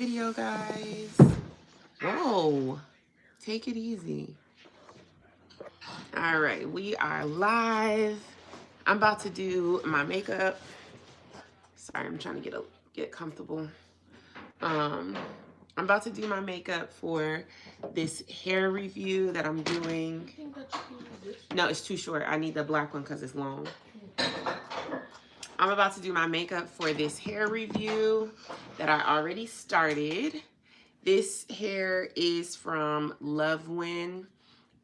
video, guys. Whoa, take it easy. All right, we are live. I'm about to do my makeup. Sorry, I'm trying to get comfortable. I'm about to do my makeup for this hair review that I'm doing. No, it's too short. I need the black one because it's long. I'm about to do my makeup for this hair review that I already started. This hair is from Lovewin,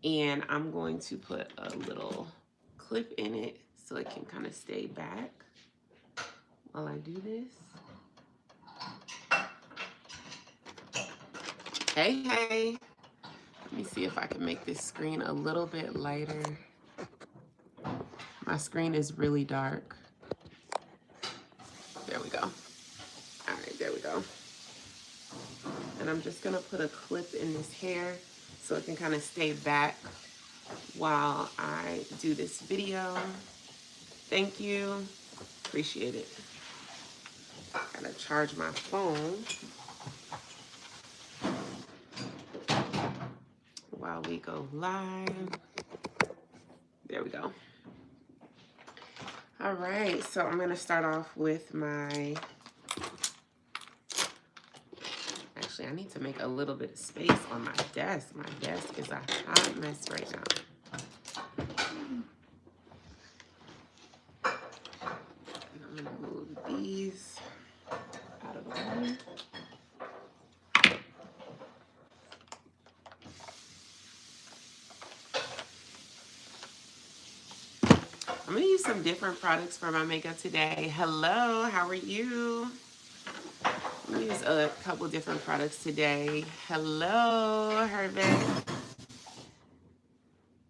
and I'm going to put a little clip in it so it can kind of stay back while I do this. Hey, hey. Let me see if I can make this screen a little bit lighter. My screen is really dark. There we go. All right, there we go. And I'm just gonna put a clip in this hair so it can kind of stay back while I do this video. Thank you, appreciate it. Gotta charge my phone while we go live. There we go. All right, so I'm gonna start off with my, actually I need to make a little bit of space on my desk. My desk is a hot mess right now. And I'm gonna move these out of the way. I'm gonna use some different products for my makeup today. Hello, how are you? I'm gonna use a couple different products today. Hello, Hervé.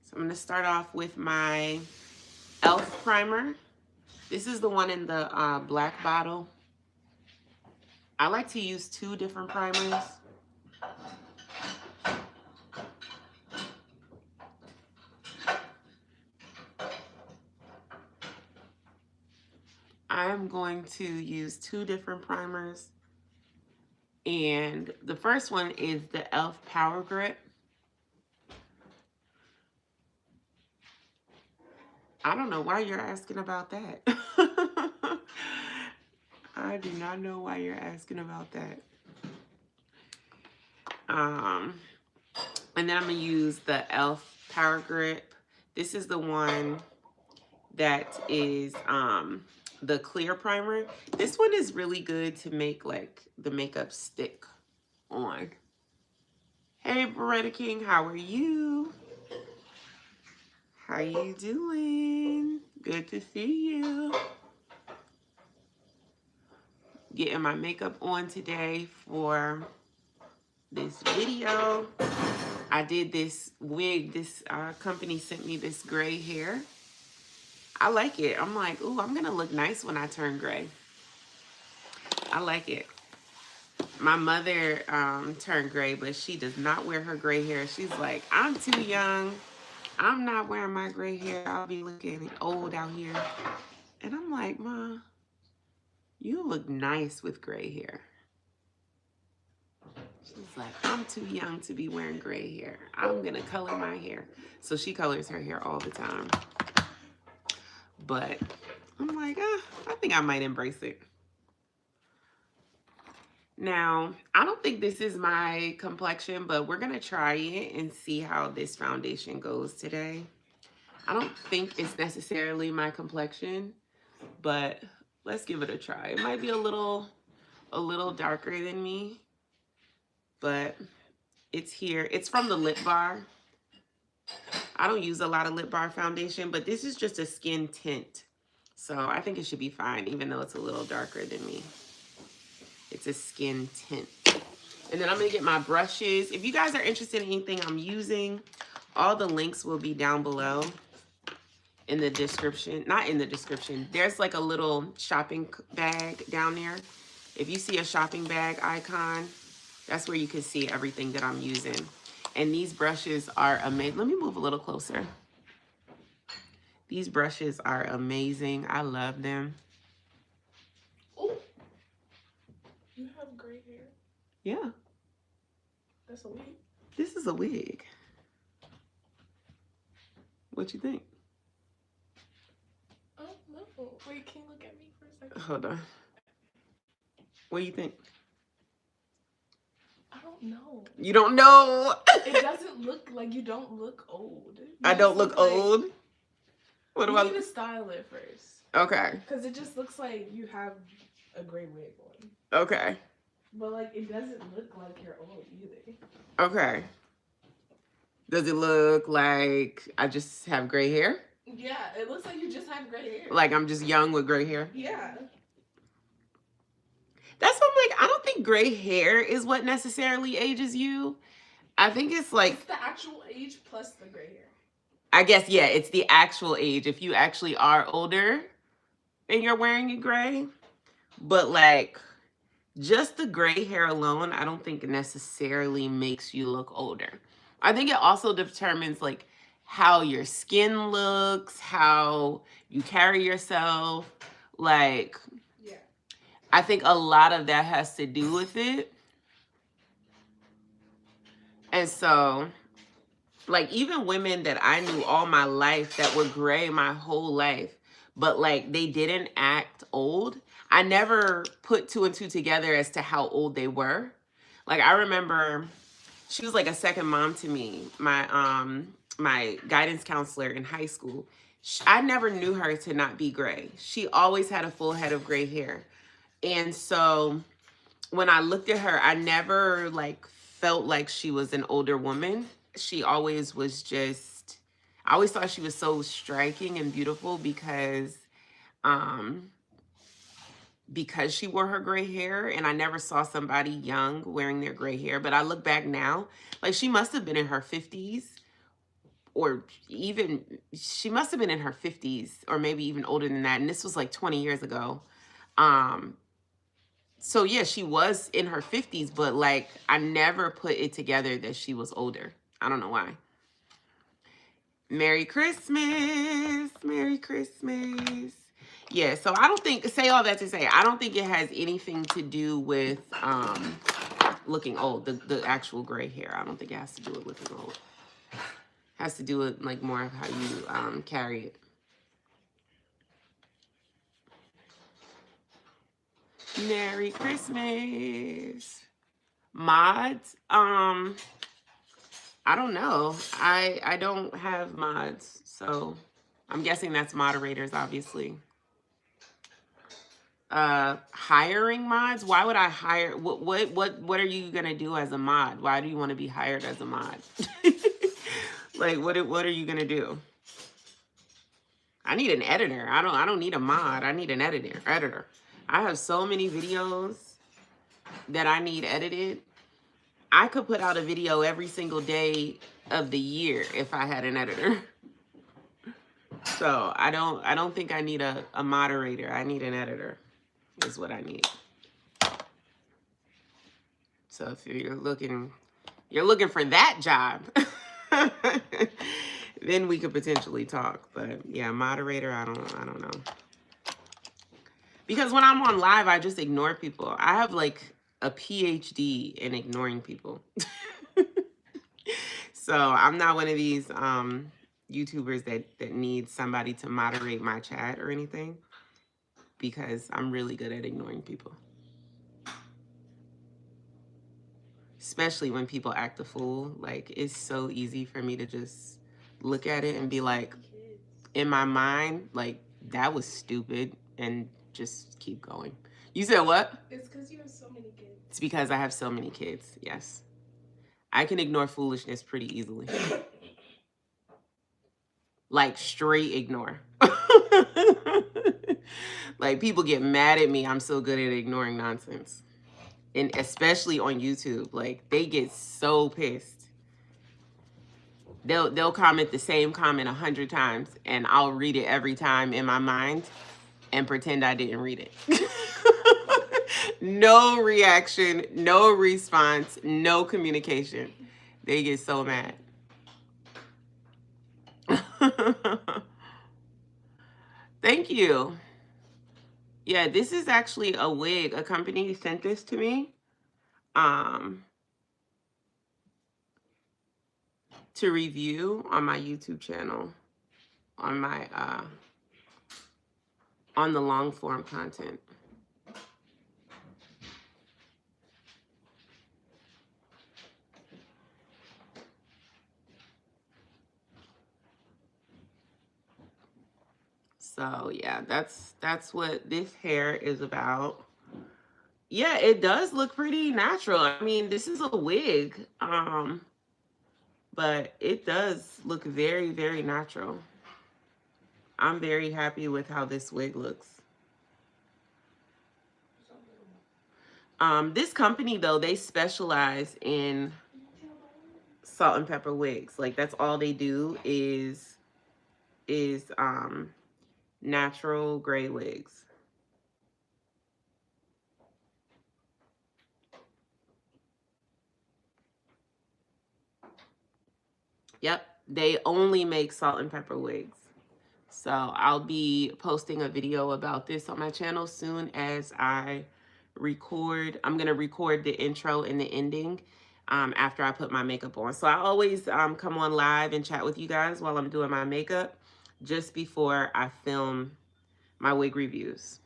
So I'm gonna start off with my e.l.f. primer. This is the one in the black bottle. I like to use 2 different primers. I'm going to use 2 different primers. And the first one is the e.l.f. Power Grip. I don't know why you're asking about that. I do not know why you're asking about that. And then I'm gonna use the e.l.f. Power Grip. This is the one that is the clear primer. This one is really good to make like the makeup stick on. Hey, Beretta King, how are you? How you doing? Good to see you. Getting my makeup on today for this video. I did this wig. This company sent me this gray hair. I like it. I'm like, ooh, I'm gonna look nice when I turn gray. I like it. My mother turned gray, but she does not wear her gray hair. She's like, I'm too young. I'm not wearing my gray hair. I'll be looking old out here. And I'm like, Ma, you look nice with gray hair. She's like, I'm too young to be wearing gray hair. I'm gonna color my hair. So she colors her hair all the time. But I'm like, I think I might embrace it. Now, I don't think this is my complexion, but we're gonna try it and see how this foundation goes today. I don't think it's necessarily my complexion, but let's give it a try. It might be a little darker than me, but it's here. It's from the Lip Bar. I don't use a lot of Lip Bar foundation, but this is just a skin tint. So I think it should be fine, even though it's a little darker than me. It's a skin tint. And then I'm gonna get my brushes. If you guys are interested in anything I'm using, all the links will be down below in the description. Not in the description. There's like a little shopping bag down there. If you see a shopping bag icon, that's where you can see everything that I'm using. And these brushes are amazing. Let me move a little closer. These brushes are amazing. I love them. Oh, you have gray hair? Yeah. That's a wig? This is a wig. What you think? Oh, no. Wait, can you look at me for a second? Hold on. What do you think? I don't know. You don't know? It doesn't look like you don't look old. I don't look old? Like, what do you I need to style it first. Okay. Because it just looks like you have a gray wig on. Okay. But, like, it doesn't look like you're old either. Okay. Does it look like I just have gray hair? Yeah, it looks like you just have gray hair. Like I'm just young with gray hair? Yeah. That's what I'm like, I don't think gray hair is what necessarily ages you. I think it's like... It's the actual age plus the gray hair. I guess, yeah, it's the actual age. If you actually are older and you're wearing a gray. But like, just the gray hair alone, I don't think it necessarily makes you look older. I think it also determines like how your skin looks, how you carry yourself. Like, yeah. I think a lot of that has to do with it. And so, like, even women that I knew all my life that were gray my whole life, but like they didn't act old, I never put two and two together as to how old they were. Like, I remember she was like a second mom to me. My guidance counselor in high school, I never knew her to not be gray. She always had a full head of gray hair. And so when I looked at her, I never like felt like she was an older woman. She always was just, I always thought she was so striking and beautiful because she wore her gray hair, and I never saw somebody young wearing their gray hair. But I look back now, like she must have been in her 50s, or even, she must have been in her 50s, or maybe even older than that. And this was like 20 years ago. So yeah, she was in her 50s, but like I never put it together that she was older. I don't know why. Merry Christmas. Merry Christmas. Yeah, so I don't think, say all that to say, I don't think it has anything to do with looking old, the actual gray hair. I don't think it has to do with looking old. It has to do with like more of how you carry it. Merry Christmas. Mods, I don't know. I don't have mods, so I'm guessing that's moderators, obviously. Hiring mods? Why would I hire? What are you gonna do as a mod? Why do you want to be hired as a mod? Like, what are you gonna do? I need an editor. I don't need a mod. I need an editor. I have so many videos that I need edited. I could put out a video every single day of the year if I had an editor. So I don't think I need a moderator. I need an editor is what I need. So if you're looking for that job, then we could potentially talk. But yeah, moderator, I don't know. Because when I'm on live, I just ignore people. I have like a PhD in ignoring people. So I'm not one of these YouTubers that needs somebody to moderate my chat or anything, because I'm really good at ignoring people. Especially when people act a fool. Like, it's so easy for me to just look at it and be like, in my mind, like, that was stupid, and just keep going. You said what? It's because you have so many kids. It's because I have so many kids, yes. I can ignore foolishness pretty easily. Like, straight ignore. Like, people get mad at me. I'm so good at ignoring nonsense. And especially on YouTube. Like, they get so pissed. They'll comment the same comment 100 times, and I'll read it every time in my mind and pretend I didn't read it. No reaction, no response, no communication. They get so mad. Thank you. Yeah, this is actually a wig. A company sent this to me. to review on my YouTube channel, on my on the long form content. So yeah, that's what this hair is about. Yeah, it does look pretty natural. I mean, this is a wig, but it does look very, very natural. I'm very happy with how this wig looks. This company though, they specialize in salt and pepper wigs. Like that's all they do is natural gray wigs. Yep, they only make salt and pepper wigs. So I'll be posting a video about this on my channel soon as I record. I'm going to record the intro and the ending after I put my makeup on. So I always come on live and chat with you guys while I'm doing my makeup just before I film my wig reviews.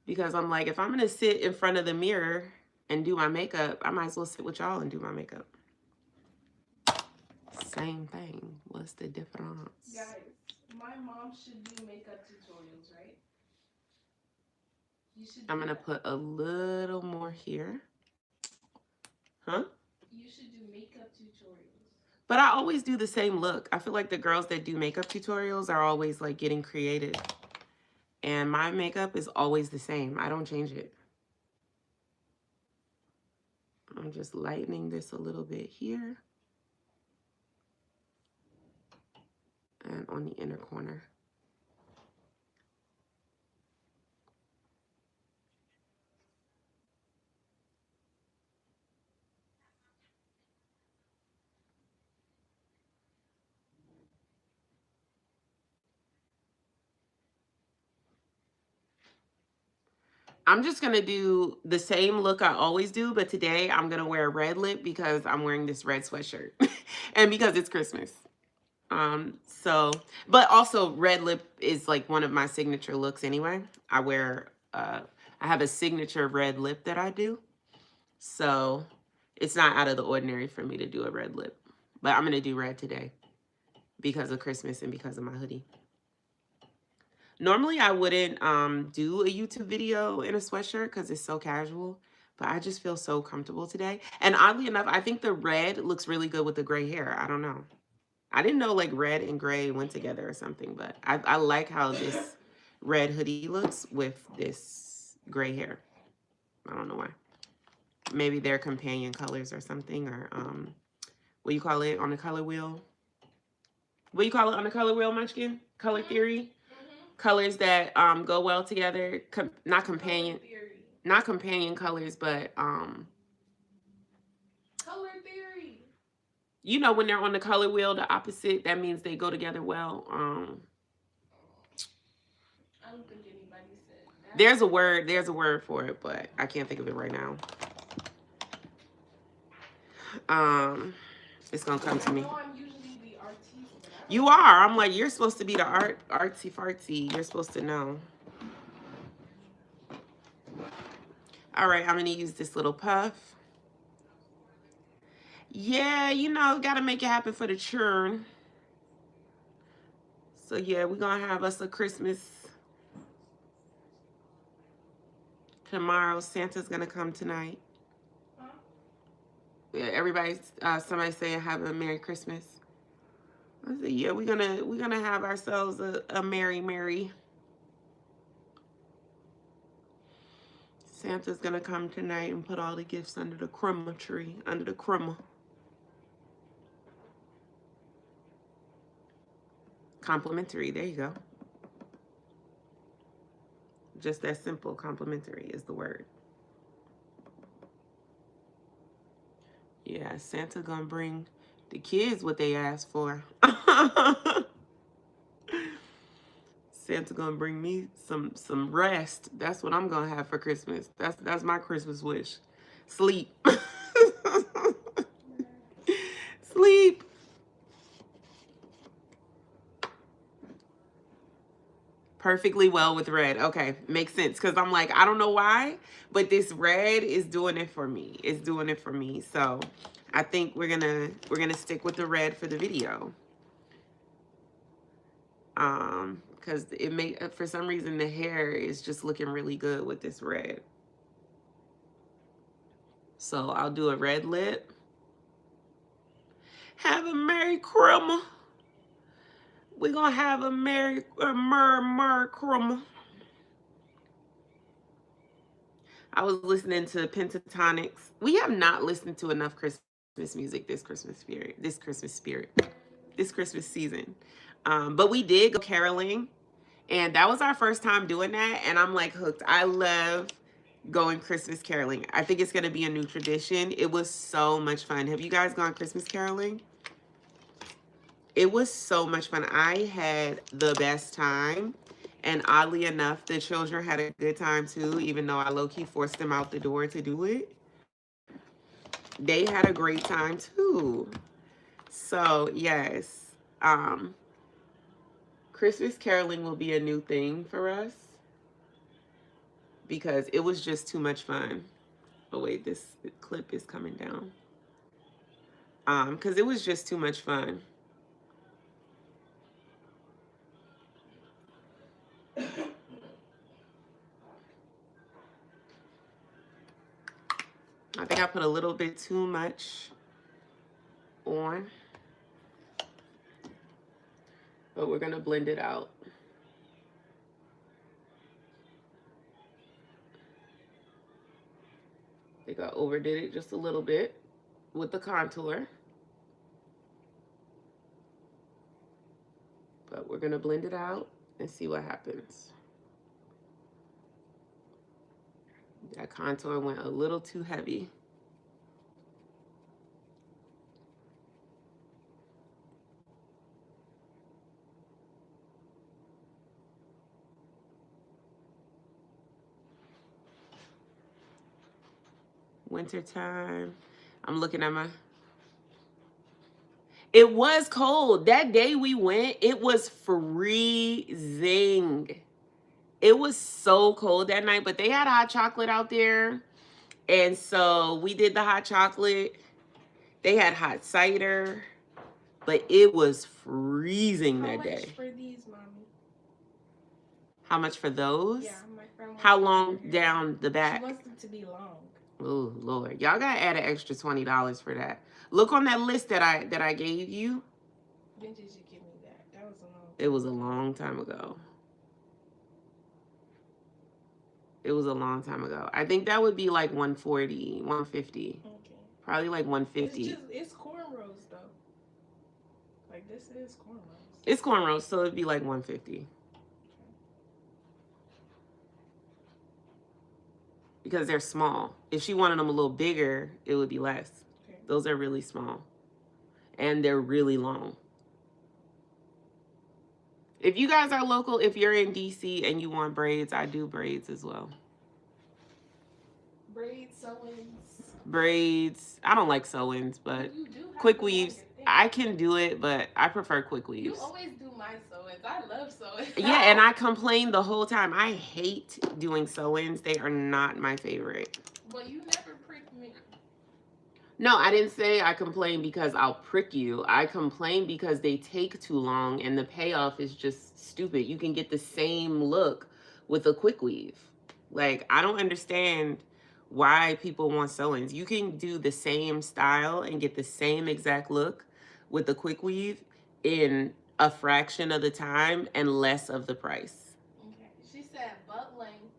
Because I'm like, if I'm going to sit in front of the mirror and do my makeup, I might as well sit with y'all and do my makeup. Same thing. What's the difference? Guys, my mom should do makeup tutorials, right? You should. I'm going to put a little more here. Huh? You should do makeup tutorials. But I always do the same look. I feel like the girls that do makeup tutorials are always like getting creative. And my makeup is always the same. I don't change it. I'm just lightening this a little bit here. And on the inner corner. I'm just going to do the same look I always do, but today I'm going to wear a red lip because I'm wearing this red sweatshirt and because it's Christmas. But also red lip is like one of my signature looks anyway. I wear, I have a signature red lip that I do. So it's not out of the ordinary for me to do a red lip, but I'm going to do red today because of Christmas and because of my hoodie. Normally I wouldn't do a YouTube video in a sweatshirt because it's so casual, but I just feel so comfortable today. And oddly enough, I think the red looks really good with the gray hair. I don't know. I didn't know like red and gray went together or something, but I like how this red hoodie looks with this gray hair. I don't know why. Maybe they're companion colors or something, or what do you call it on the color wheel? What do you call it on the color wheel, Munchkin? Color theory? Colors that go well together. Not companion colors, but color theory. You know, when they're on the color wheel, the opposite, that means they go together well. I don't think anybody said that. There's a word for it, but I can't think of it right now. It's gonna come to me. No, I'm usually the artiste. You are. I'm like, you're supposed to be the artsy fartsy. You're supposed to know. All right, I'm gonna use this little puff. Yeah, you know, gotta make it happen for the churn. So yeah, we're gonna have us a Christmas tomorrow. Santa's gonna come tonight. Huh? Yeah, everybody's somebody's saying have a Merry Christmas. I said, yeah, we're gonna have ourselves a merry. Santa's gonna come tonight and put all the gifts under the Christmas tree, under the Christmas. Complimentary, there you go. Just that simple. Complimentary is the word. Yeah, Santa gonna bring the kids what they asked for. Santa gonna bring me some rest. That's what I'm gonna have for Christmas. That's my Christmas wish. Sleep. Sleep. Perfectly well with red. Okay, makes sense. Because I'm like, I don't know why, but this red is doing it for me. It's doing it for me. So I think we're gonna stick with the red for the video. Because it may, for some reason, the hair is just looking really good with this red. So I'll do a red lip. Have a Merry Christmas. We're gonna have a Merry Christmas. I was listening to Pentatonics. We have not listened to enough Christmas music this Christmas season. But we did go caroling, and that was our first time doing that, and I'm like hooked. I love going Christmas caroling. I think it's going to be a new tradition. It was so much fun. Have you guys gone Christmas caroling? It was so much fun. I had the best time. And oddly enough, the children had a good time too, even though I low-key forced them out the door to do it. They had a great time too. So yes, Christmas caroling will be a new thing for us because it was just too much fun. Oh wait, this clip is coming down. Because it was just too much fun. I think I put a little bit too much on, but we're gonna blend it out. I think I overdid it just a little bit with the contour, but we're gonna blend it out and see what happens. That contour went a little too heavy. Wintertime. I'm looking at my... It was cold. That day we went, it was freezing. It was so cold that night, but they had hot chocolate out there. And so we did the hot chocolate. They had hot cider, but it was freezing that day. How much for these, Mommy? How much for those? Yeah, my friend. How long down the back? She wants them to be long. Oh Lord, y'all gotta add an extra $20 for that. Look on that list that I gave you. When did you give me that? That was a long time. It was a long time ago. It was a long time ago. I think that would be like 140, 150. Okay. Probably like 150. It's cornrows though. Like this is cornrows. It's cornrows, so it'd be like 150. Okay. Because they're small. If she wanted them a little bigger, it would be less. Okay. Those are really small. And they're really long. If you guys are local, if you're in DC and you want braids, I do braids as well. Braids, sew-ins. Braids. I don't like sew-ins, but quick weaves. I can do it, but I prefer quick weaves. You always do my sew-ins. I love sew-ins. Yeah, and I complain the whole time. I hate doing sew-ins. They are not my favorite. But you never prick me. No, I didn't say I complain because I'll prick you. I complain because they take too long and the payoff is just stupid. You can get the same look with a quick weave. Like, I don't understand why people want sew-ins. You can do the same style and get the same exact look with a quick weave in a fraction of the time and less of the price. Okay. She said butt length.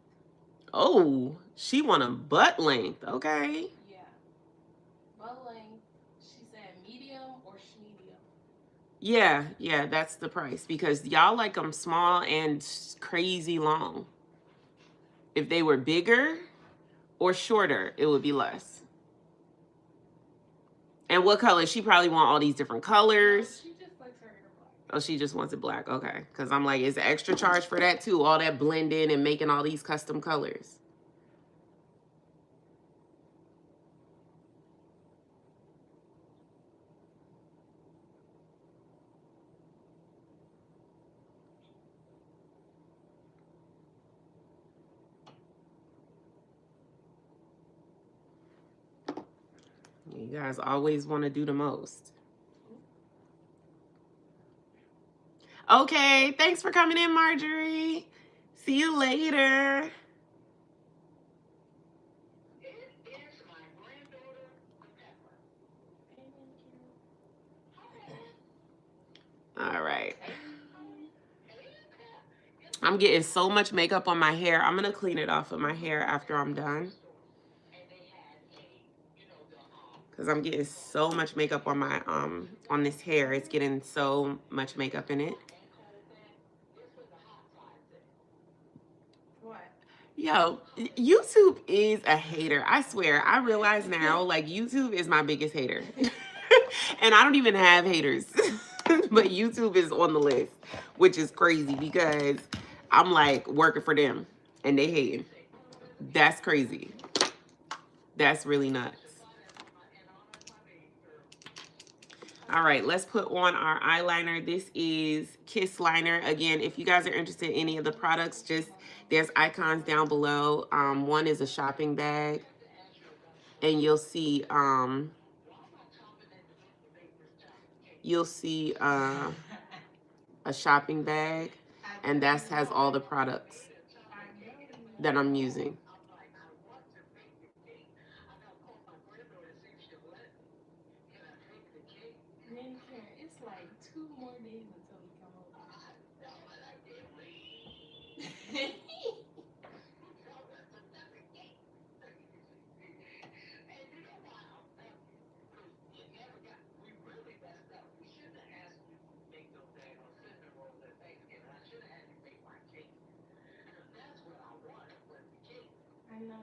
Oh, she want a butt length. Okay. She said medium or medium. Yeah, that's the price because y'all like them small and crazy long. If they were bigger or shorter, it would be less. And what color? She probably want all these different colors. No, she just likes her hair black. Oh, she just wants it black. Okay. Because I'm like, it's an extra charge for that too. All that blending and making all these custom colors. You guys always want to do the most. Okay, thanks for coming in, Marjorie. See you later. All right. I'm getting so much makeup on my hair. I'm going to clean it off of my hair after I'm done. Because I'm getting so much makeup on my on this hair. It's getting so much makeup in it. What? Yo, YouTube is a hater. I swear. I realize now, like, YouTube is my biggest hater. And I don't even have haters. But YouTube is on the list, which is crazy because I'm like working for them and they hating. That's crazy. That's really nuts. All right, let's put on our eyeliner. This is Kiss Liner. Again, if you guys are interested in any of the products, just there's icons down below. One is a shopping bag, and you'll see a shopping bag, and that has all the products that I'm using. It's like 2 more days until we come over. I know.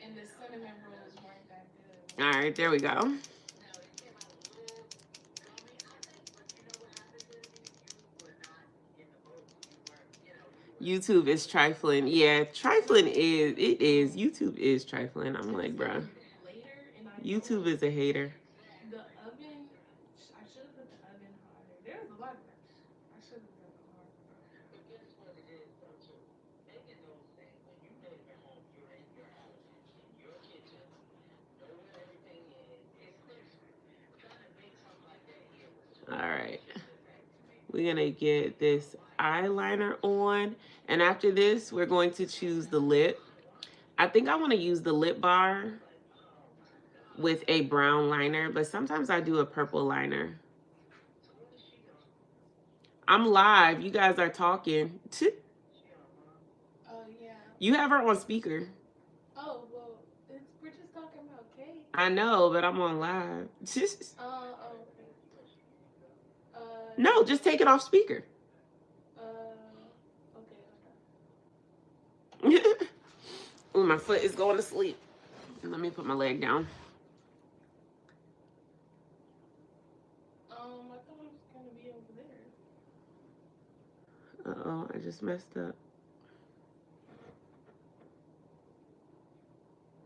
And the cinnamon rolls weren't that good. All right, there we go. YouTube is trifling. Yeah, trifling is, it is. YouTube is trifling. I'm like, bruh. YouTube is a hater. The oven, I should have put the oven harder. There's a lot of that. I should have put it harder. All right. We're going to get this eyeliner on. And after this, we're going to choose the lip. I think I want to use the lip bar with a brown liner, but sometimes I do a purple liner. I'm live. You guys are talking. Oh, yeah. You have her on speaker. Oh, well, we're just talking about cake. I know, but I'm on live. No, just take it off speaker. Okay. Ooh, my foot is going to sleep. Let me put my leg down. I thought it was going to be over there. Uh-oh, I just messed up.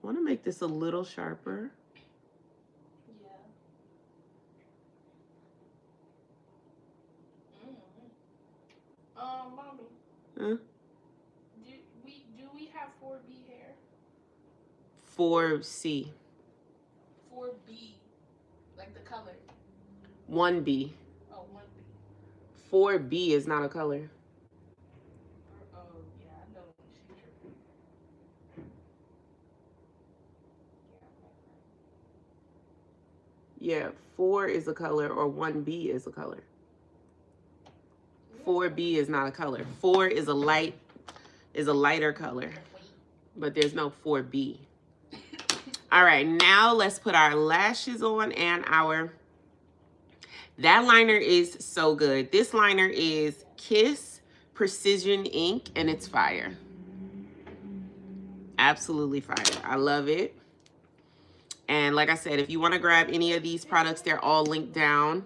I want to make this a little sharper. Yeah. Mommy. Huh? Do we have 4B hair? 4C. 4B. Like the color. 1B. Oh, 1B. 4B is not a color. Oh, yeah, I know. She's tripping. Yeah, 4 is a color or 1B is a color. 4B is not a color. 4 is a lighter color, but there's no 4B. All right, now let's put our lashes on and that liner is so good. This liner is Kiss Precision Ink and it's fire. Absolutely fire. I love it. And like I said, if you want to grab any of these products, they're all linked down.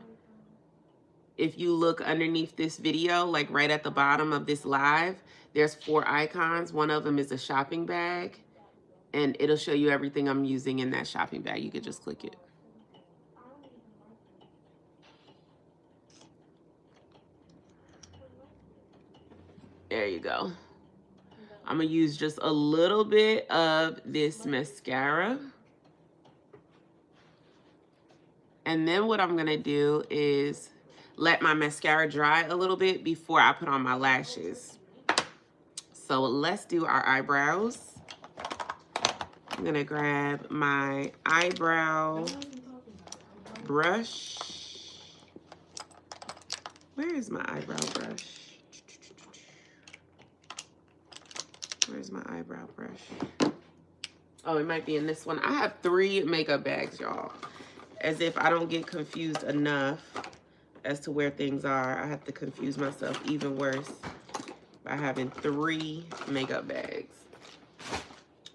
If you look underneath this video, like right at the bottom of this live, there's 4 icons. One of them is a shopping bag, and it'll show you everything I'm using in that shopping bag. You could just click it. There you go. I'm going to use just a little bit of this mascara. And then what I'm going to do is let my mascara dry a little bit before I put on my lashes. So let's do our eyebrows. I'm going to grab my eyebrow brush. Where is my eyebrow brush? Where's my eyebrow brush? Oh, it might be in this one. I have 3 makeup bags, y'all. As if I don't get confused enough as to where things are. I have to confuse myself even worse by having 3 makeup bags.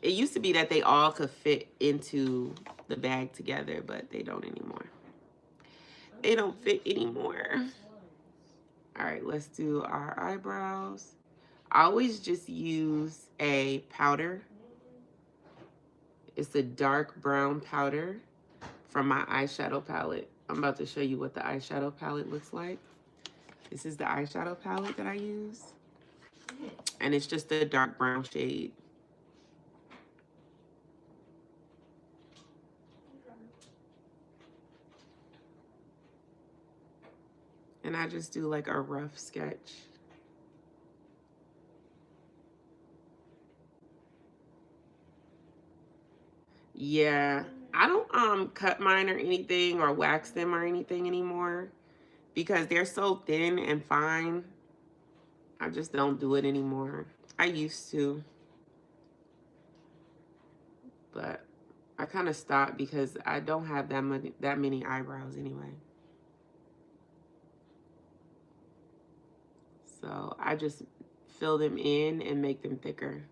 It used to be that they all could fit into the bag together, but they don't anymore. They don't fit anymore. All right, let's do our eyebrows. I always just use a powder. It's a dark brown powder from my eyeshadow palette. I'm about to show you what the eyeshadow palette looks like. This is the eyeshadow palette that I use. And it's just a dark brown shade. And I just do like a rough sketch. Yeah, I don't cut mine or anything or wax them or anything anymore because they're so thin and fine. I just don't do it anymore. I used to, but I kind of stopped because I don't have that many eyebrows anyway. So I just fill them in and make them thicker.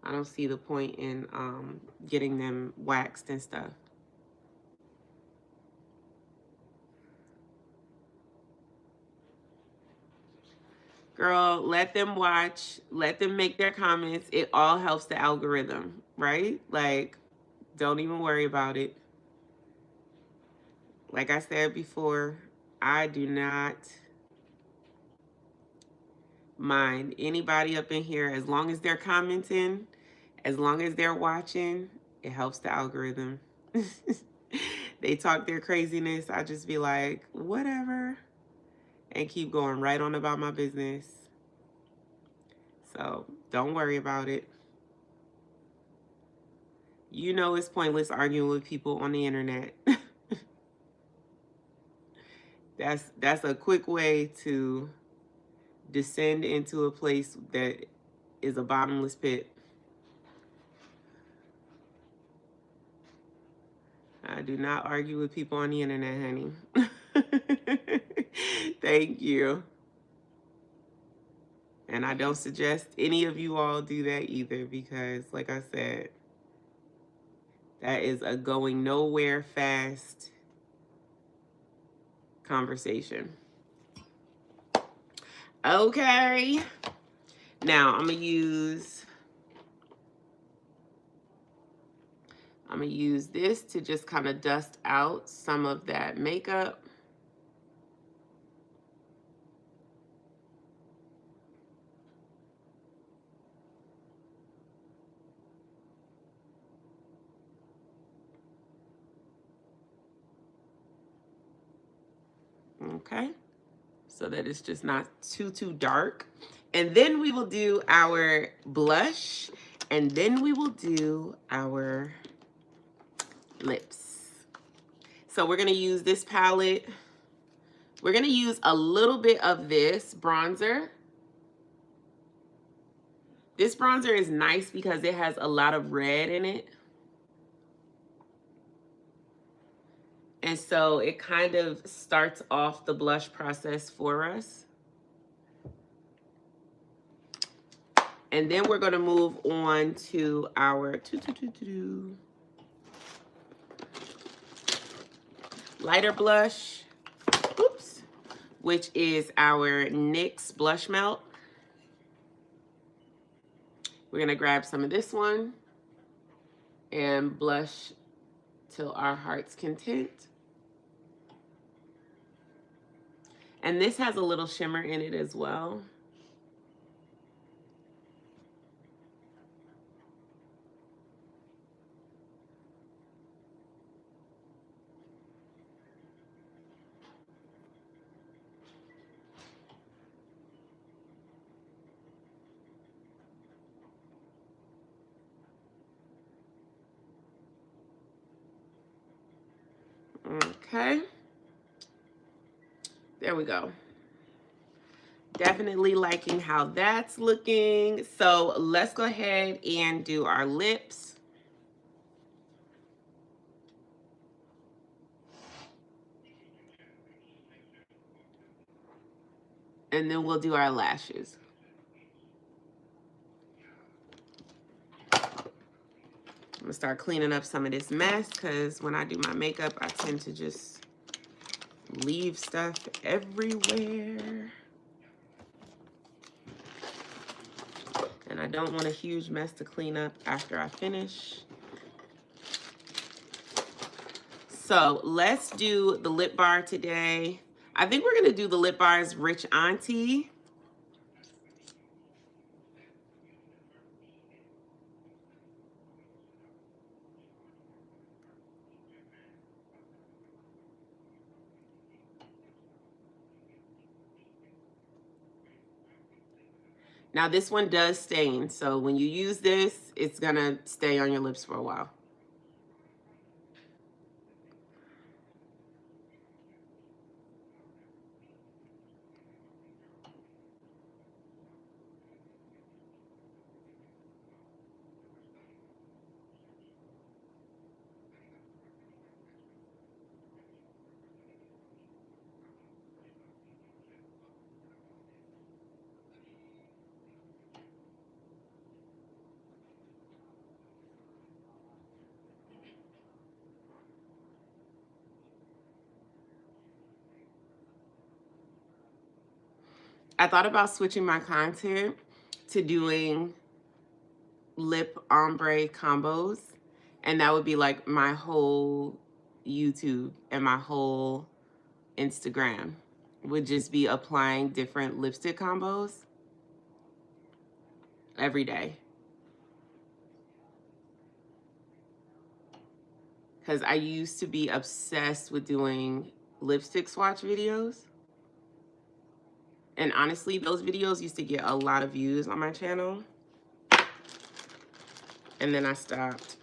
I don't see the point in getting them waxed and stuff. Girl, let them watch, let them make their comments. It all helps the algorithm, right? Like, don't even worry about it. Like I said before, I do not mind anybody up in here as long as they're commenting, as long as they're watching. It helps the algorithm. They talk their craziness. I just be like, whatever, and keep going right on about my business. So don't worry about it. You know it's pointless arguing with people on the internet. That's a quick way to descend into a place that is a bottomless pit. I do not argue with people on the internet, honey. Thank you. And I don't suggest any of you all do that either because, like I said, that is a going nowhere fast conversation. Okay. Now I'm gonna use this to just kind of dust out some of that makeup. Okay, so that it's just not too dark. And then we will do our blush, and then we will do our lips. So we're gonna use this palette. We're gonna use a little bit of this bronzer. This bronzer is nice because it has a lot of red in it. And so it kind of starts off the blush process for us. And then we're going to move on to our lighter blush, oops, which is our NYX Blush Melt. We're gonna grab some of this one and blush till our heart's content. And this has a little shimmer in it as well. Okay, there we go. Definitely liking how that's looking. So let's go ahead and do our lips. And then we'll do our lashes. I'm gonna start cleaning up some of this mess because when I do my makeup, I tend to just leave stuff everywhere. And I don't want a huge mess to clean up after I finish. So let's do the lip bar today. I think we're gonna do the lip bars Rich Auntie. Now this one does stain, so when you use this, it's gonna stay on your lips for a while. I thought about switching my content to doing lip ombre combos, and that would be like my whole YouTube and my whole Instagram would just be applying different lipstick combos every day. Because I used to be obsessed with doing lipstick swatch videos. And honestly, those videos used to get a lot of views on my channel. And then I stopped.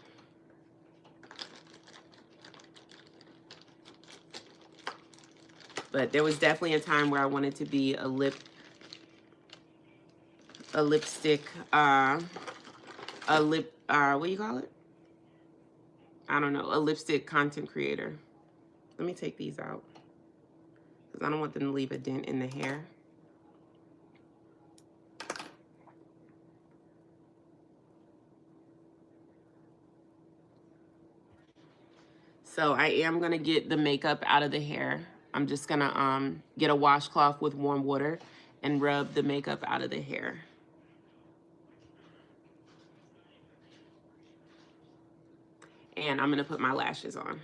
But there was definitely a time where I wanted to be a lipstick, what do you call it? I don't know, a lipstick content creator. Let me take these out because I don't want them to leave a dent in the hair. So I am gonna get the makeup out of the hair. I'm just gonna get a washcloth with warm water and rub the makeup out of the hair. And I'm gonna put my lashes on.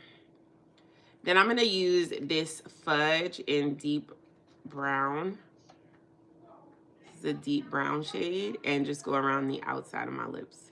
Then I'm gonna use this Fudge in deep brown. This is a deep brown shade, and just go around the outside of my lips.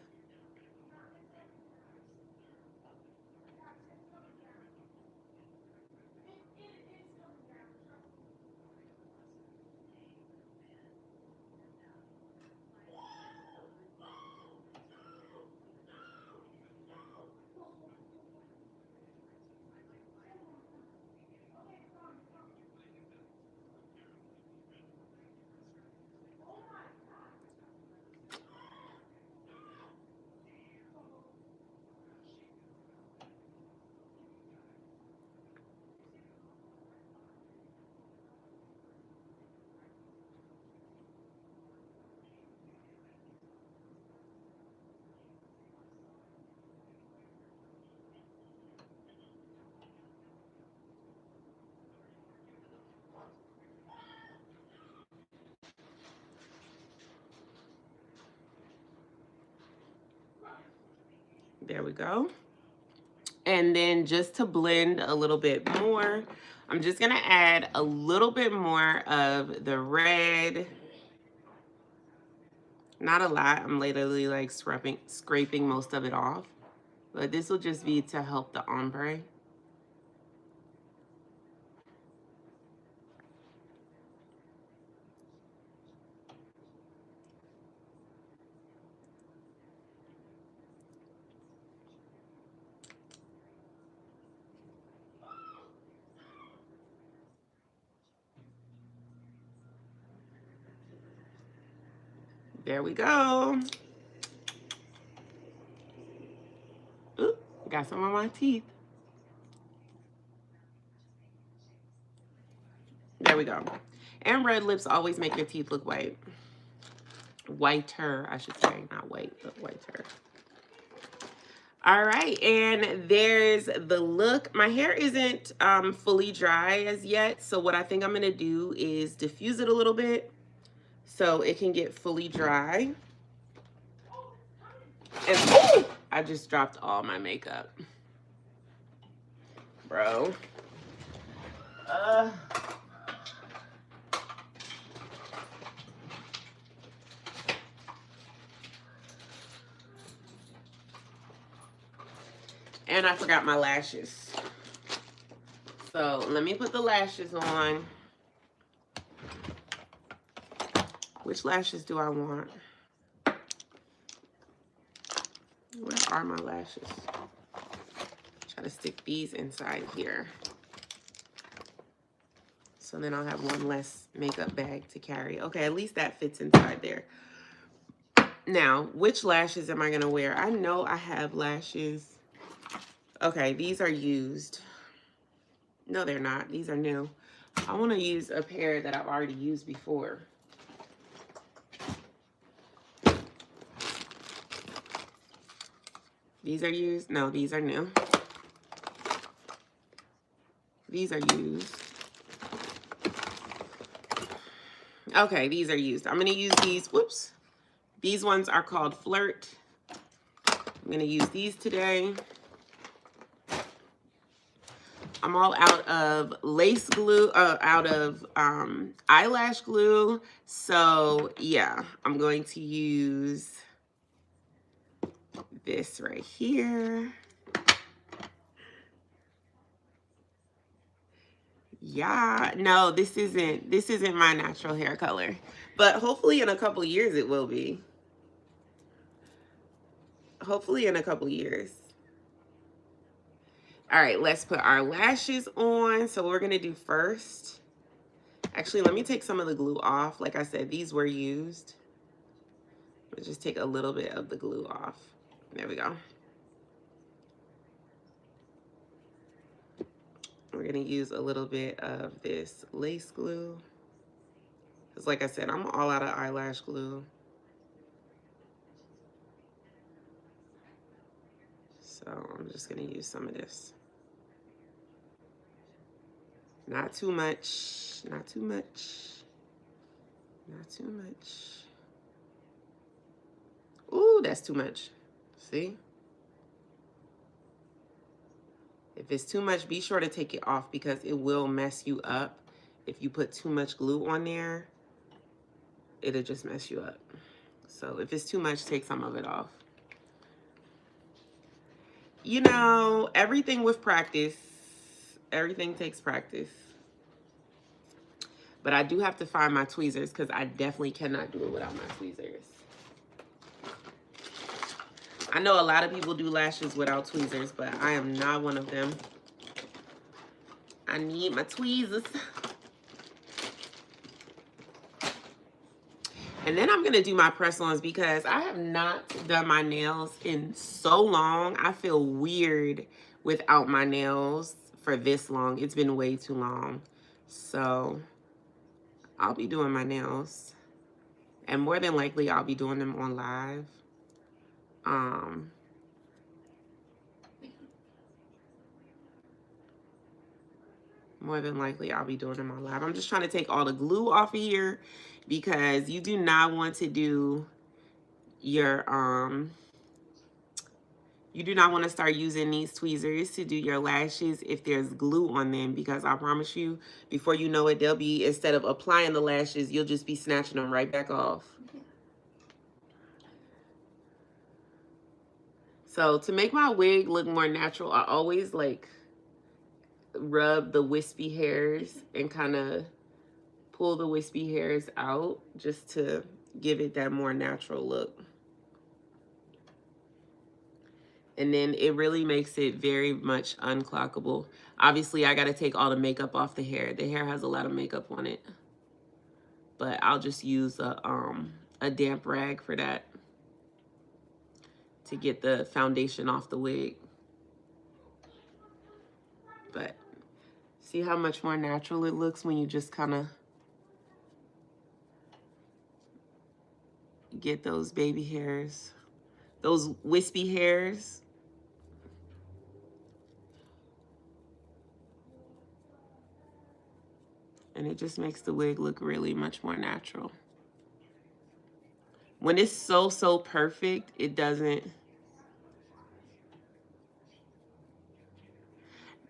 There we go. And then just to blend a little bit more, I'm just gonna add a little bit more of the red. Not a lot, I'm literally like scraping most of it off. But this will just be to help the ombre. There we go. Ooh, got some on my teeth. There we go. And red lips always make your teeth look white. Whiter, I should say. Not white, but whiter. All right, and there's the look. My hair isn't fully dry as yet, so what I think I'm gonna do is diffuse it a little bit so it can get fully dry. And oh, I just dropped all my makeup. Bro. And I forgot my lashes. So let me put the lashes on. Which lashes do I want? Where are my lashes? Try to stick these inside here. So then I'll have one less makeup bag to carry. Okay, at least that fits inside there. Now, which lashes am I gonna wear? I know I have lashes. Okay, these are used. No, they're not. These are new. I want to use a pair that I've already used before. These are used? No, these are new. These are used. Okay, these are used. I'm going to use these. Whoops. These ones are called Flirt. I'm going to use these today. I'm all out of lace glue, out of eyelash glue. So yeah, I'm going to use this right here. Yeah, no, this isn't my natural hair color, but hopefully in a couple years it will be. Hopefully in a couple years. All right, let's put our lashes on. So what we're gonna do first, actually, let me take some of the glue off. Like I said, these were used. Let's just take a little bit of the glue off. There we go. We're gonna use a little bit of this lace glue. Because like I said, I'm all out of eyelash glue. So I'm just gonna use some of this. Not too much, not too much, not too much. Ooh, that's too much. See? If it's too much, be sure to take it off because it will mess you up. If you put too much glue on there, it'll just mess you up. So if it's too much, take some of it off. You know, everything with practice, everything takes practice. But I do have to find my tweezers because I definitely cannot do it without my tweezers. I know a lot of people do lashes without tweezers, but I am not one of them. I need my tweezers. And then I'm going to do my press-ons because I have not done my nails in so long. I feel weird without my nails for this long. It's been way too long. So I'll be doing my nails. And more than likely, I'll be doing them on live. More than likely, I'll be doing them on live. I'm just trying to take all the glue off of here because you do not want to do your You do not want to start using these tweezers to do your lashes if there's glue on them, because I promise you, before you know it, they'll be, instead of applying the lashes, you'll just be snatching them right back off. So to make my wig look more natural, I always like rub the wispy hairs and kind of pull the wispy hairs out just to give it that more natural look. And then it really makes it very much unclockable. Obviously, I got to take all the makeup off the hair. The hair has a lot of makeup on it. But I'll just use a damp rag for that to get the foundation off the wig. But see how much more natural it looks when you just kind of get those baby hairs, those wispy hairs. And it just makes the wig look really much more natural. When it's so perfect, it doesn't.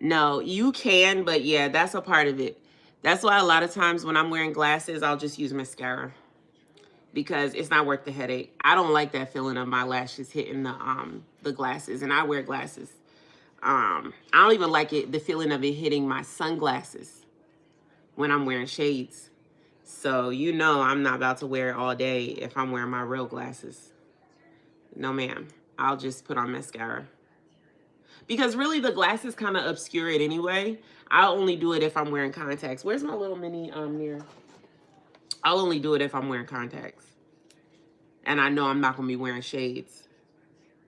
No, you can, but yeah, that's a part of it. That's why a lot of times when I'm wearing glasses, I'll just use mascara, because it's not worth the headache. I don't like that feeling of my lashes hitting the glasses, and I wear glasses. I don't even like it, the feeling of it hitting my sunglasses when I'm wearing shades. So you know I'm not about to wear it all day if I'm wearing my real glasses. No, ma'am. I'll just put on mascara. Because really the glasses kind of obscure it anyway. I'll only do it if I'm wearing contacts. Where's my little mini mirror? I'll only do it if I'm wearing contacts. And I know I'm not going to be wearing shades,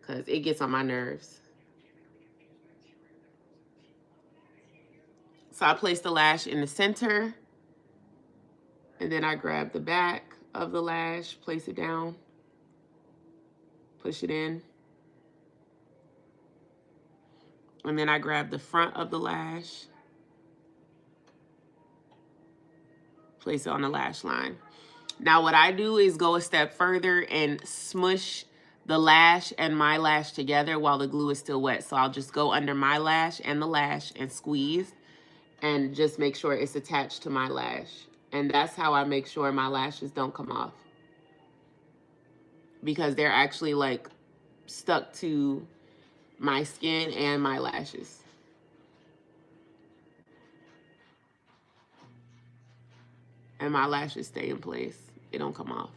because it gets on my nerves. So I place the lash in the center. And then I grab the back of the lash, place it down, push it in. And then I grab the front of the lash, place it on the lash line. Now what I do is go a step further and smush the lash and my lash together while the glue is still wet. So I'll just go under my lash and the lash and squeeze and just make sure it's attached to my lash. And that's how I make sure my lashes don't come off, because they're actually like stuck to my skin and my lashes. And my lashes stay in place. They don't come off.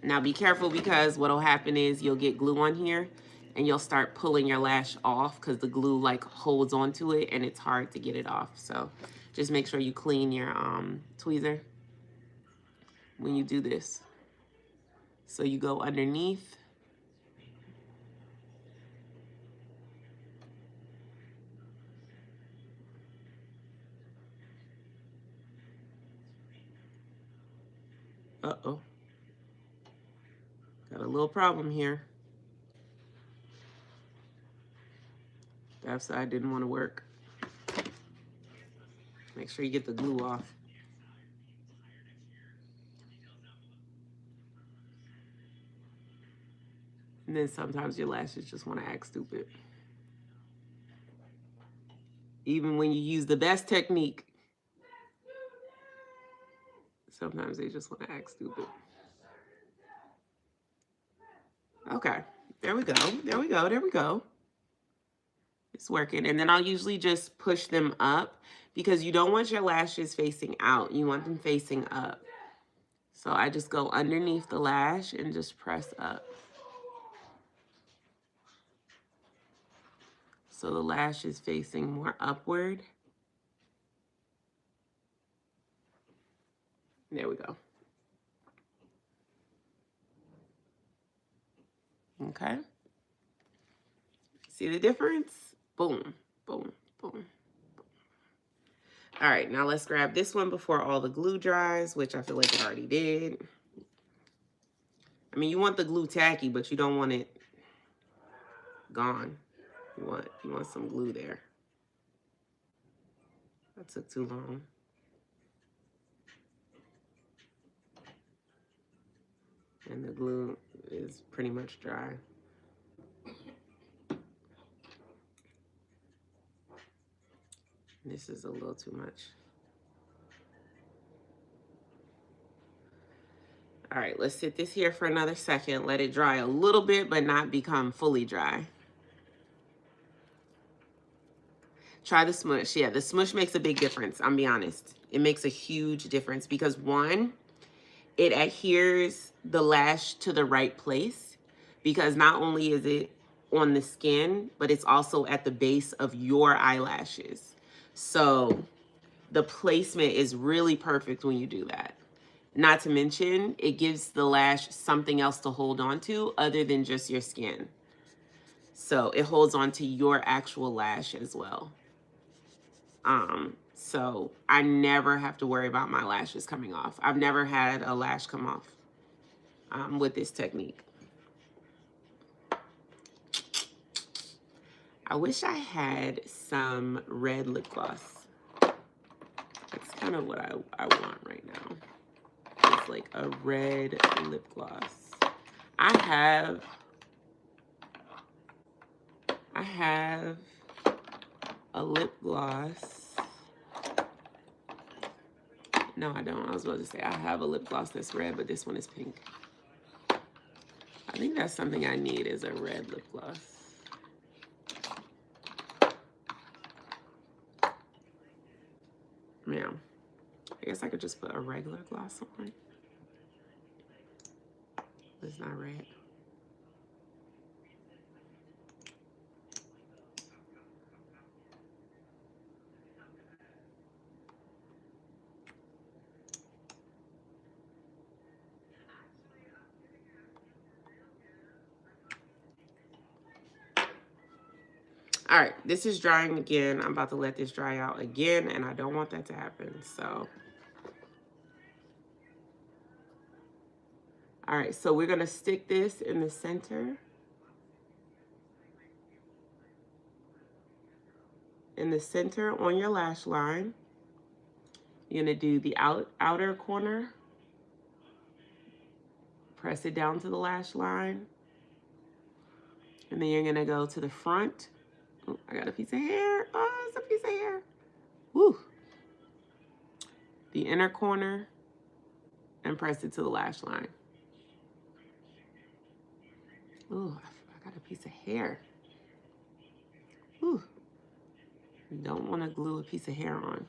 Now be careful, because what'll happen is you'll get glue on here and you'll start pulling your lash off, because the glue like holds onto it and it's hard to get it off. So just make sure you clean your tweezer when you do this. So you go underneath. Uh-oh. Got a little problem here. That side didn't want to work. Make sure you get the glue off. And then sometimes your lashes just want to act stupid. Even when you use the best technique, sometimes they just want to act stupid. Okay, there we go. There we go. There we go. It's working. And then I'll usually just push them up, because you don't want your lashes facing out. You want them facing up. So I just go underneath the lash and just press up. So the lash is facing more upward. There we go. Okay. See the difference? Boom, boom, boom. All right, now let's grab this one before all the glue dries, which I feel like it already did. I mean, you want the glue tacky, but you don't want it gone. You want some glue there. That took too long. And the glue is pretty much dry. This is a little too much. All right, let's sit this here for another second. Let it dry a little bit, but not become fully dry. Try the smush. Yeah, the smush makes a big difference. I'm be honest. It makes a huge difference because one, it adheres the lash to the right place because not only is it on the skin, but it's also at the base of your eyelashes. So the placement is really perfect when you do that. Not to mention, it gives the lash something else to hold on to other than just your skin. So it holds on to your actual lash as well. So I never have to worry about my lashes coming off. I've never had a lash come off with this technique. I wish I had some red lip gloss. That's kind of what I want right now. It's like a red lip gloss. I have a lip gloss. No, I don't. I was about to say I have a lip gloss that's red, but this one is pink. I think that's something I need is a red lip gloss. Yeah. I guess I could just put a regular gloss on. It's not red. All right, this is drying again. I'm about to let this dry out again, and I don't want that to happen, so. All right, so we're gonna stick this in the center. In the center on your lash line. You're gonna do the outer corner. Press it down to the lash line. And then you're gonna go to the front. Oh, I got a piece of hair. Oh, it's a piece of hair. Woo. The inner corner and press it to the lash line. Ooh, I got a piece of hair. Ooh. You don't want to glue a piece of hair on.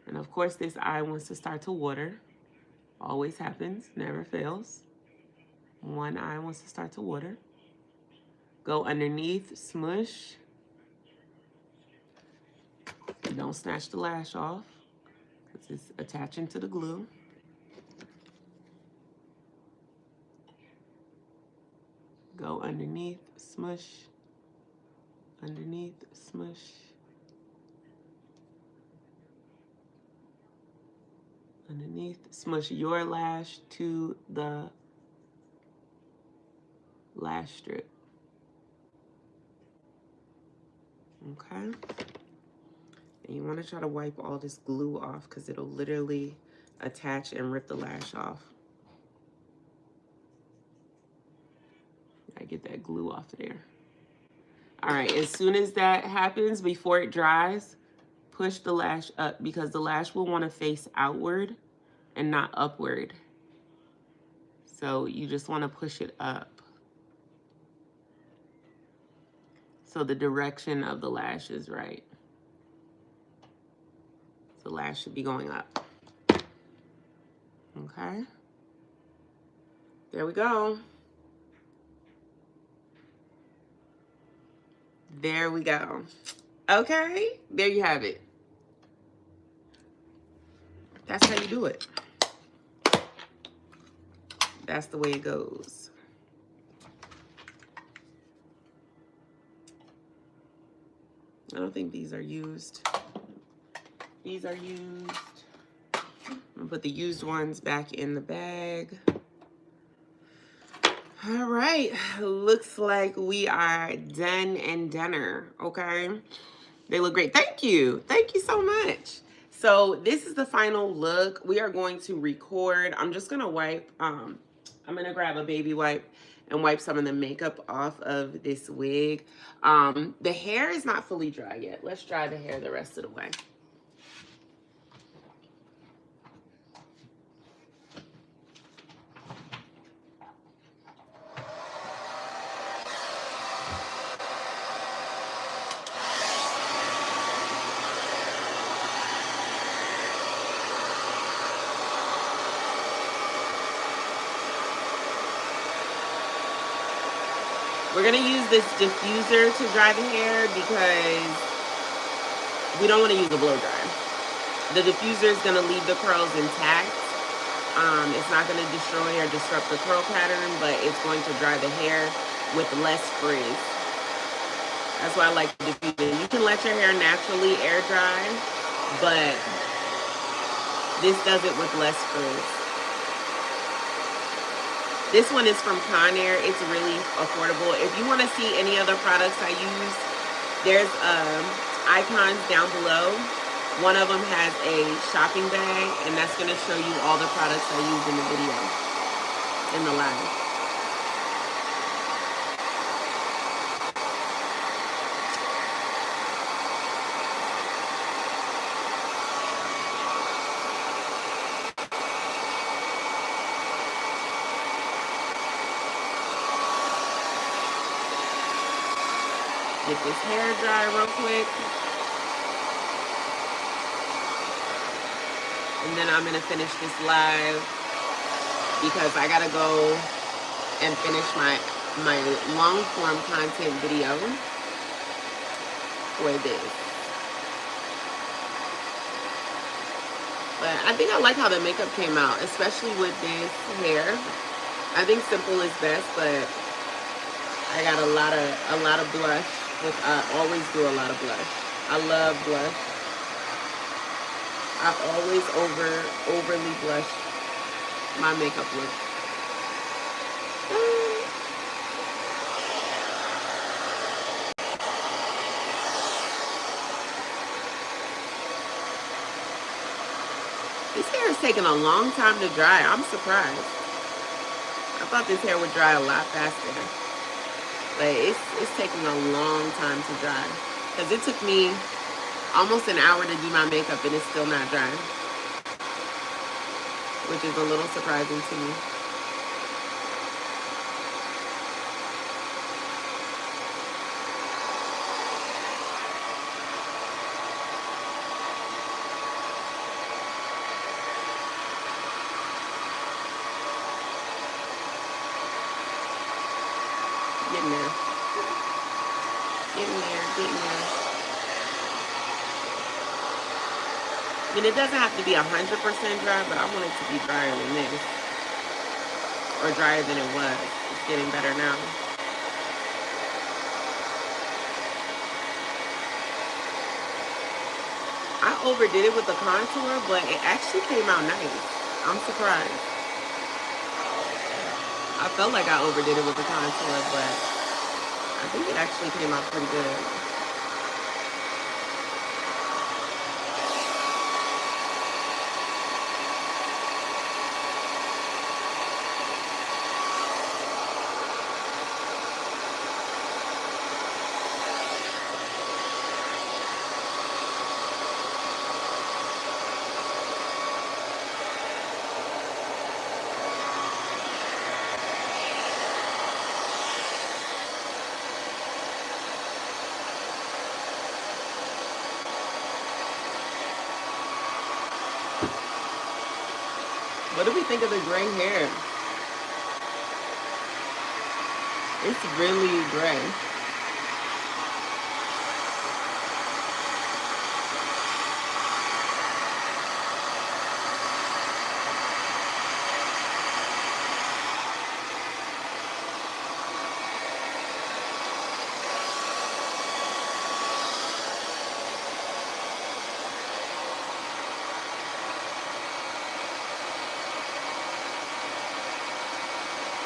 And of course, this eye wants to start to water. Always happens, never fails. One eye wants to start to water. Go underneath, smush. Don't snatch the lash off because it's attaching to the glue. Go underneath, smush. Underneath, smush. Underneath, smush your lash to the lash strip. Okay. And you want to try to wipe all this glue off because it'll literally attach and rip the lash off. I get that glue off of there. All right, as soon as that happens, before it dries, push the lash up because the lash will want to face outward and not upward. So you just want to push it up. So the direction of the lash is right. The lash should be going up. Okay. There we go. There we go. Okay, there you have it. That's how you do it. That's the way it goes. I don't think these are used. These are used. I'm gonna put the used ones back in the bag. All right, looks like we are done and doner, okay? They look great. Thank you so much. So this is the final look. We are going to record. I'm just gonna wipe I'm gonna grab a baby wipe and wipe some of the makeup off of this wig. The hair is not fully dry yet. Let's dry the hair the rest of the way. We're gonna use this diffuser to dry the hair because we don't want to use a blow dryer. The diffuser is gonna leave the curls intact. It's not gonna destroy or disrupt the curl pattern, but it's going to dry the hair with less frizz. That's why I like the diffuser. You can let your hair naturally air dry, but this does it with less frizz. This one is from Conair. It's really affordable. If you want to see any other products I use, there's icons down below. One of them has a shopping bag, and that's going to show you all the products I use in the video, in the live. Get this hair dry real quick. And then I'm gonna finish this live because I gotta go and finish my long form content video for this. But I think I like how the makeup came out, especially with this hair. I think simple is best, but I got a lot of blush. I always do a lot of blush. I love blush. I always overly blush my makeup look. This hair is taking a long time to dry. I'm surprised. I thought this hair would dry a lot faster. But it's taking a long time to dry. Because it took me almost an hour to do my makeup and it's still not dry. Which is a little surprising to me. Getting there. Getting there, getting there. I mean, it doesn't have to be 100% dry, but I want it to be drier than this. Or drier than it was. It's getting better now. I overdid it with the contour, but it actually came out nice. I'm surprised. I felt like I overdid it with the contour, but I think it actually came out pretty good. What do we think of the gray hair? It's really gray.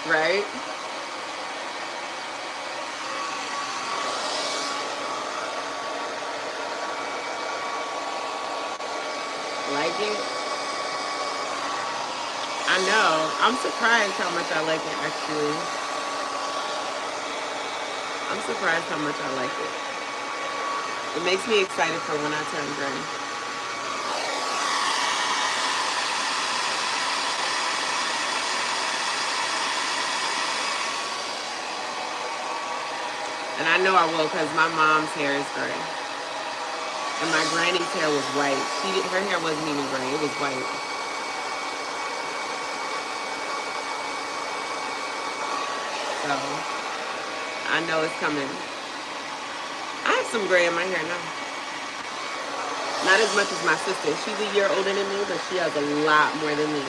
Right? Like it? I know. I'm surprised how much I like it, actually. I'm surprised how much I like it. It makes me excited for when I turn gray. And I know I will because my mom's hair is gray. And my granny's hair was white. Her hair wasn't even gray. It was white. So I know it's coming. I have some gray in my hair now. Not as much as my sister. She's a year older than me, but she has a lot more than me.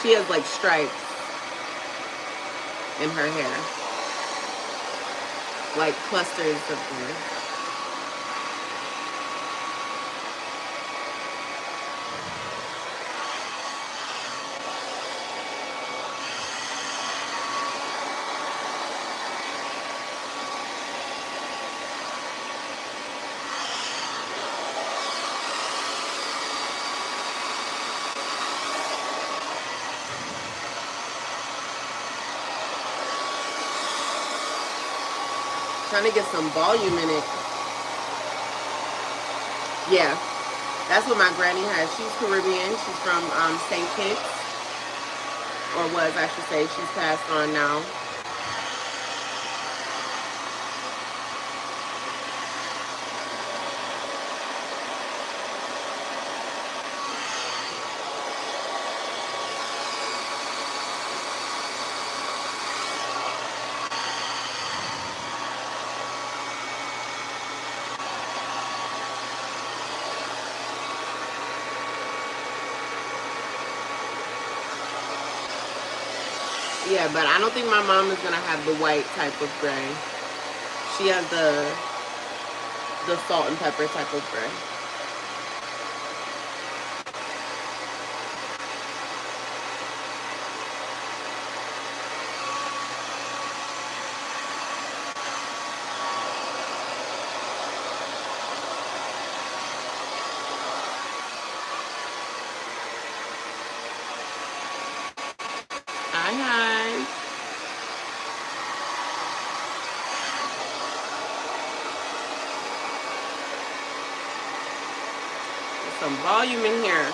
She has like stripes in her hair. Like clusters of them. Trying to get some volume in it. Yeah, that's what my granny has. She's Caribbean. She's from St. Kitts, or was, I should say. She's passed on now. Yeah, but I don't think my mom is gonna have the white type of gray. She has the salt and pepper type of gray. Hi. There's some volume in here.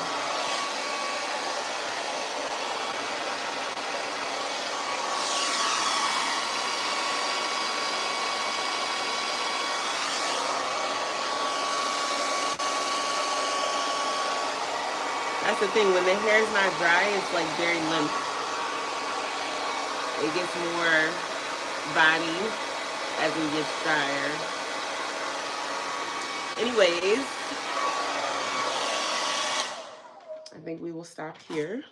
That's the thing, when the hair is not dry, it's like very limp. It gets more body as it gets drier. Anyways, I think we will stop here.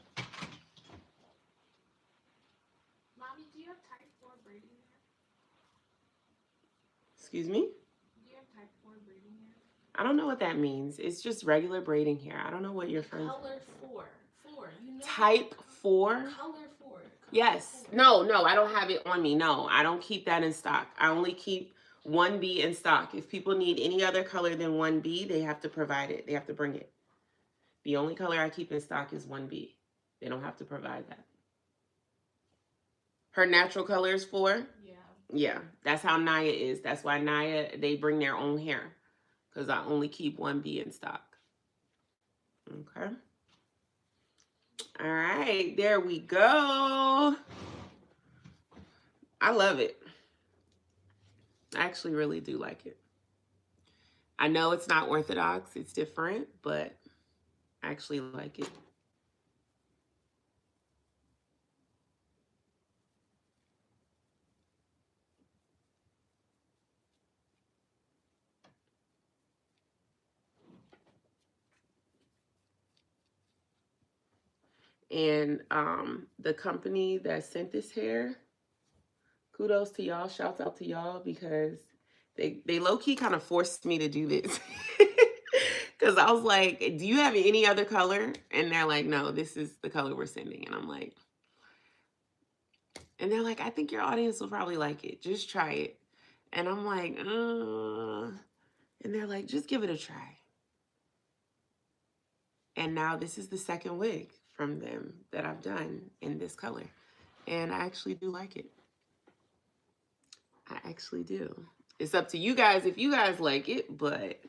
Mommy, do you have type 4 braiding hair? Excuse me? Do you have type 4 braiding hair? I don't know what that means. It's just regular braiding hair. I don't know what your friend. Color 4. 4. You know Type 4? Color 4. Yes. 4. No, I don't have it on me. No, I don't keep that in stock. I only keep 1B in stock. If people need any other color than 1B, they have to provide it. They have to bring it. The only color I keep in stock is 1B. They don't have to provide that. Her natural color is 4? Yeah. Yeah, that's how Naya is. That's why Naya, they bring their own hair. Because I only keep 1B in stock. Okay. All right, there we go. I love it. I actually really do like it. I know it's not orthodox. It's different, but I actually like it. And the company that sent this hair, kudos to y'all. Shouts out to y'all because they low-key kind of forced me to do this. Because I was like, do you have any other color? And they're like, no, this is the color we're sending. And I'm like, and they're like, I think your audience will probably like it. Just try it. And I'm like, and they're like, just give it a try. And now this is the second wig. from them that I've done in this color. And I actually do like it. I actually do. It's up to you guys if you guys like it, but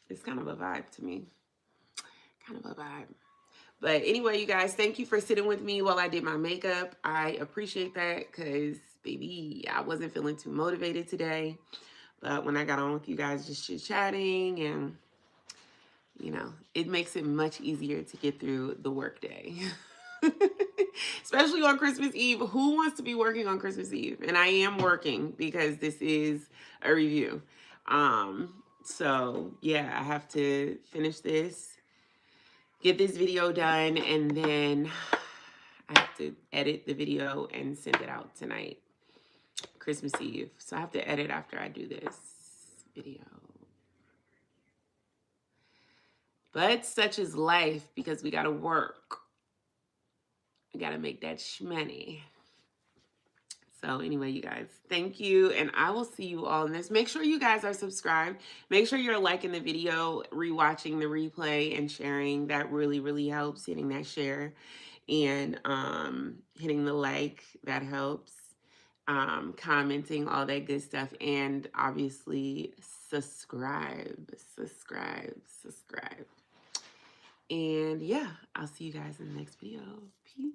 it's kind of a vibe to me. Kind of a vibe. But anyway, you guys, thank you for sitting with me while I did my makeup. I appreciate that because, baby, I wasn't feeling too motivated today. But when I got on with you guys just chit-chatting and, you know, it makes it much easier to get through the workday. Especially on Christmas Eve. Who wants to be working on Christmas Eve? And I am working because this is a review. So yeah, I have to finish this, get this video done, and then I have to edit the video and send it out tonight, Christmas Eve. So I have to edit after I do this video. But such is life because we gotta work. We gotta make that shmoney. So anyway, you guys, thank you. And I will see you all in this. Make sure you guys are subscribed. Make sure you're liking the video, rewatching the replay, and sharing. That really, really helps. Hitting that share and hitting the like, that helps. Commenting, all that good stuff. And obviously subscribe. And yeah, I'll see you guys in the next video. Peace.